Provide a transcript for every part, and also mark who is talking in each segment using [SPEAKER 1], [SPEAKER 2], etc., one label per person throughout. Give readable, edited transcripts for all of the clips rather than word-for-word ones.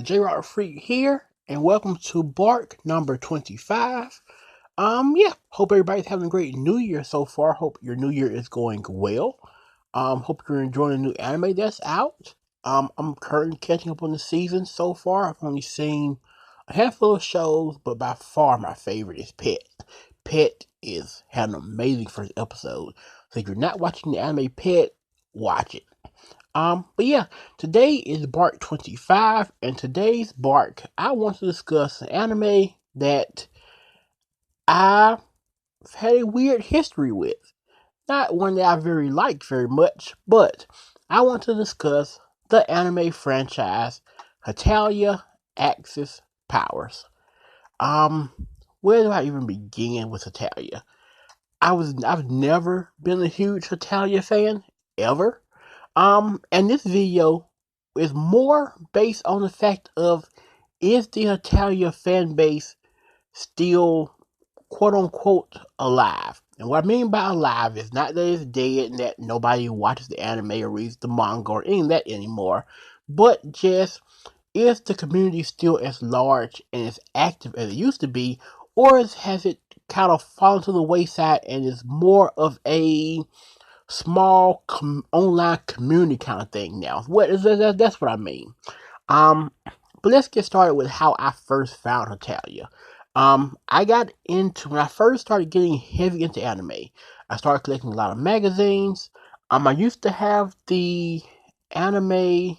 [SPEAKER 1] the JYP Freak here, and welcome to Bark number 25. Hope everybody's having a great new year so far. Hope your new year is going well. Hope you're enjoying the new anime that's out. I'm currently catching up on the season so far. I've only seen a handful of shows, but by far my favorite is Pet. Pet is had an amazing first episode. So if you're not watching the anime Pet, watch it. Today is Bark 25, and today's Bark, I want to discuss an anime that I've had a weird history with. Not one that I very like very much, but I want to discuss the anime franchise Hetalia Axis Powers. Um, where do I even begin with Hetalia? I've never been a huge Hetalia fan, ever. And this video is more based on the fact of, is the Hetalia fan base still quote unquote alive? And what I mean by alive is not that it's dead and that nobody watches the anime or reads the manga or any of that anymore, but just, is the community still as large and as active as it used to be, or has it kind of fallen to the wayside and is more of a small online community kind of thing now? That's what I mean. Um, but let's get started with how I first found Hetalia. I got into, when I first started getting heavy into anime, I started collecting a lot of magazines. I used to have the anime,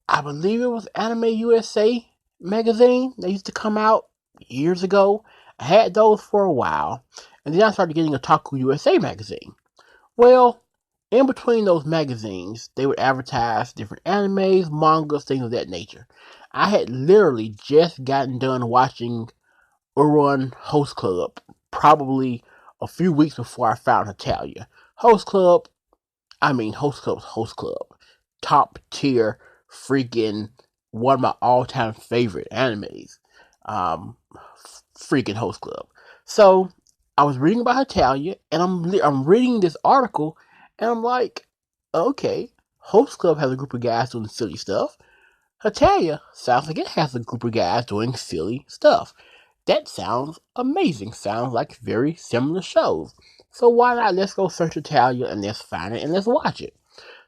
[SPEAKER 1] I believe it was Anime USA magazine. They used to come out years ago. I had those for a while, and then I started getting a Otaku USA magazine. Well, in between those magazines, they would advertise different animes, mangas, things of that nature. I had literally just gotten done watching Urun Host Club, probably a few weeks before I found Hetalia. Host Club, Host Club's Host Club. Top tier, freaking, one of my all-time favorite animes. Um, Freaking Host Club. So, I was reading about Hetalia, and I'm reading this article, and I'm like, okay, Host Club has a group of guys doing silly stuff. Hetalia sounds like it has a group of guys doing silly stuff. That sounds amazing. Sounds like very similar shows. So why not, let's go search Hetalia and let's find it and let's watch it.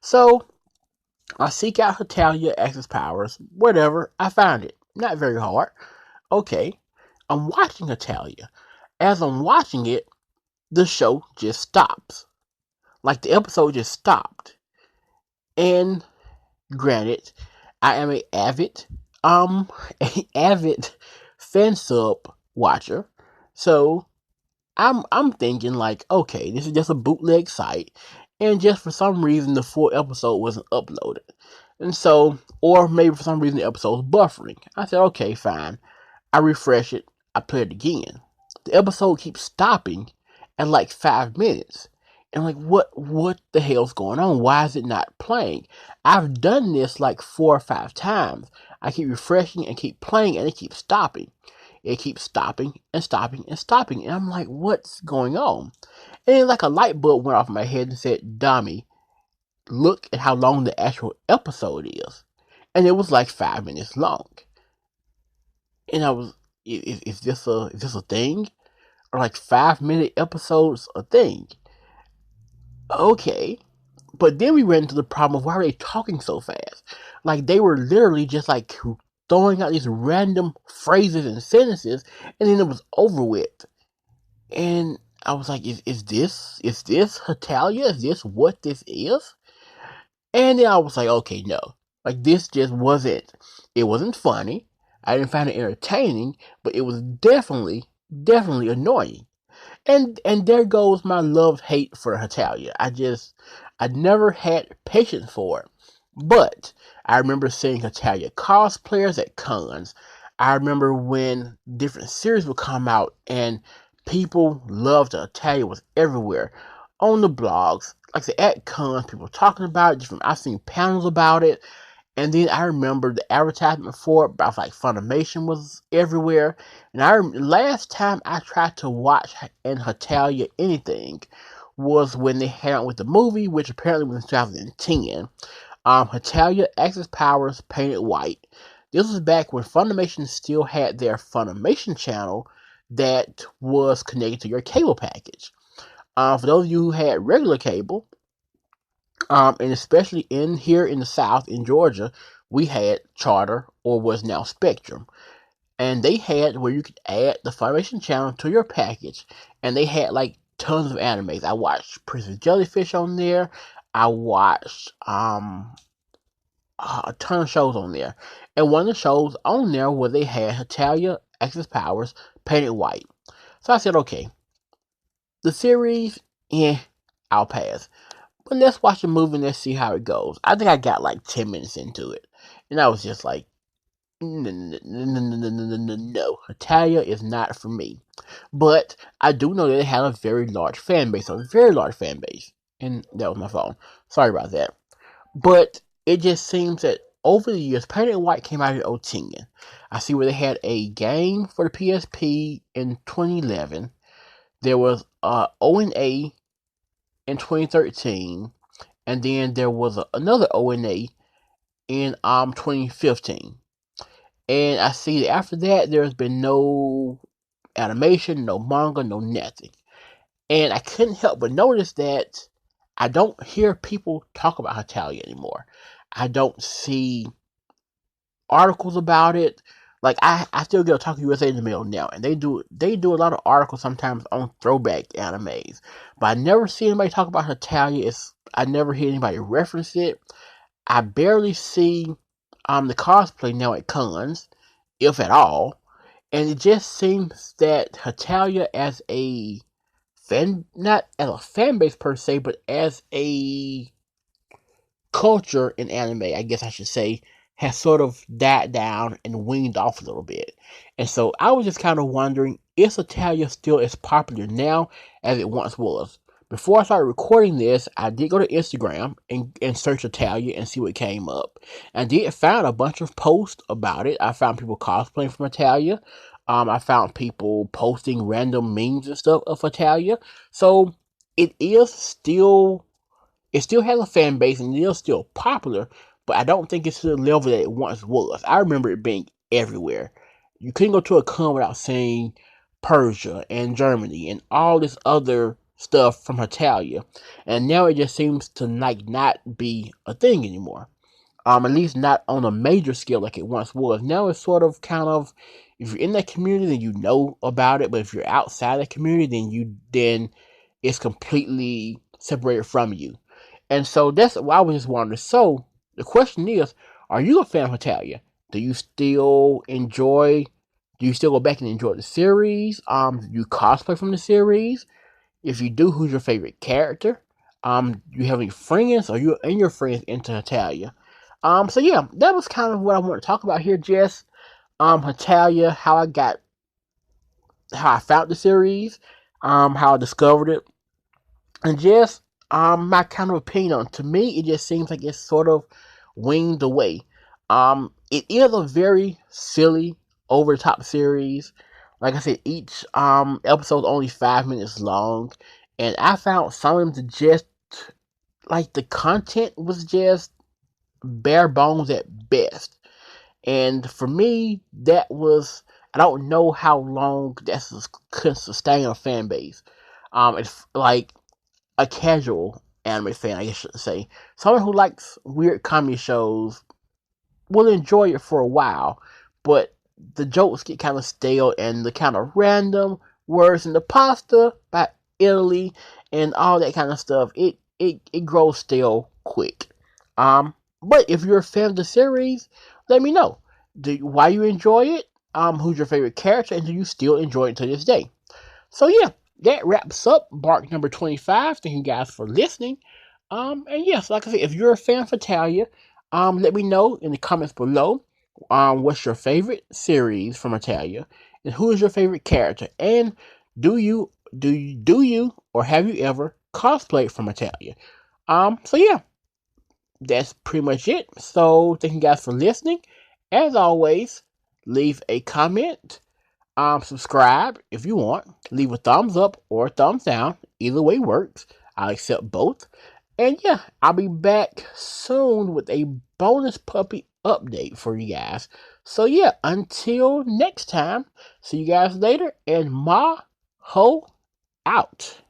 [SPEAKER 1] So I seek out Hetalia Axis Powers, whatever, I find it. Not very hard. Okay, I'm watching Hetalia. As I'm watching it, the show just stops. Like, the episode just stopped. And granted, I am a avid fan sub watcher. So I'm thinking like, okay, this is just a bootleg site, and just for some reason the full episode wasn't uploaded. And so, or maybe for some reason the episode was buffering. I said, okay, fine. I refresh it, I play it again. The episode keeps stopping at like 5 minutes. And like, what the hell's going on? Why is it not playing? I've done this like 4 or 5 times. I keep refreshing and keep playing, and it keeps stopping. It keeps stopping and stopping and stopping. And I'm like, what's going on? And then like a light bulb went off in my head and said, Dummy, look at how long the actual episode is. And it was like 5 minutes long. And I was, is this a thing? Or like 5 minute episodes a thing? Okay. But then we ran into the problem of, why are they talking so fast? Like, they were literally just like throwing out these random phrases and sentences, and then it was over with. And I was like, is this Hetalia? Is this what this is? And then I was like, okay, no. Like, this just wasn't, it wasn't funny. I didn't find it entertaining, but it was definitely annoying. And there goes my love-hate for Hetalia. I never had patience for it. But I remember seeing Hetalia cosplayers at cons. I remember when different series would come out and people loved Hetalia, was everywhere. On the blogs, like I said, at cons, people talking about it. I've seen panels about it. And then I remember the advertisement for it, about like Funimation was everywhere. And last time I tried to watch in Hetalia anything was when they had it with the movie, which apparently was in 2010. Hetalia Access Powers painted white. This was back when Funimation still had their Funimation channel that was connected to your cable package. For those of you who had regular cable, and especially here in the South, in Georgia, we had Charter, or was now Spectrum. And they had where you could add the Funimation channel to your package, and they had like tons of animes. I watched Princess Jellyfish on there. I watched a ton of shows on there, and one of the shows on there where they had Hetalia Access Powers painted white. So I said, okay, the series, I'll pass. But let's watch the movie and let's see how it goes. I think I got like 10 minutes into it, and I was just like, no, Hetalia is not for me. But I do know that it had a very large fan base, a very large fan base. And that was my phone. Sorry about that. But it just seems that over the years, Painted White came out in 2010. I see where they had a game for the PSP in 2011. There was ONA in 2013. And then there was another ONA in 2015. And I see that after that, there's been no animation, no manga, no nothing. And I couldn't help but notice that I don't hear people talk about Hetalia anymore. I don't see articles about it. Like I still get a Talk USA in the mail now, and they do a lot of articles sometimes on throwback animes. But I never see anybody talk about Hetalia. I never hear anybody reference it. I barely see the cosplay now at cons, if at all. And it just seems that Hetalia as a not as a fan base per se, but as a culture in anime, I guess I should say, has sort of died down and weaned off a little bit. And so I was just kind of wondering, is Hetalia still as popular now as it once was? Before I started recording this, I did go to Instagram and search Hetalia and see what came up. I did find a bunch of posts about it. I found people cosplaying from Hetalia. I found people posting random memes and stuff of Hetalia. So it still has a fan base and it is still popular, but I don't think it's to the level that it once was. I remember it being everywhere. You couldn't go to a con without seeing Persia and Germany and all this other stuff from Hetalia. And now it just seems to not be a thing anymore. At least not on a major scale like it once was. Now it's sort of kind of, if you're in that community, then you know about it. But if you're outside the community, then it's completely separated from you. And so that's why I was just wondering. So the question is, are you a fan of Hetalia? Do you still enjoy? Do you still go back and enjoy the series? Do you cosplay from the series? If you do, who's your favorite character? Do you have any friends? Are you and your friends into Hetalia? So yeah, that was kind of what I want to talk about here, Jess. Hetalia, how I found the series, how I discovered it, and just my kind of opinion on it. To me, it just seems like it's sort of winged away. It is a very silly, over the top series. Like I said, each episode only 5 minutes long, and I found some of them to just like the content was just bare bones at best. And for me, that was, I don't know how long that could sustain a fan base. It's like a casual anime fan, I guess I should say. Someone who likes weird comedy shows will enjoy it for a while, but the jokes get kind of stale and the kind of random words in the pasta by Italy and all that kind of stuff, it grows stale quick. But if you're a fan of the series, let me know. Why you enjoy it? Who's your favorite character, and do you still enjoy it to this day? So yeah, that wraps up Bark number 25. Thank you guys for listening. And yes, like I said, if you're a fan of Hetalia, let me know in the comments below. What's your favorite series from Hetalia, and who is your favorite character? And do you or have you ever cosplayed from Hetalia? So yeah, that's pretty much it. So thank you guys for listening. As always, leave a comment. Subscribe if you want. Leave a thumbs up or a thumbs down. Either way works. I'll accept both. And yeah, I'll be back soon with a bonus puppy update for you guys. So yeah, until next time, see you guys later, and Ma Ho out.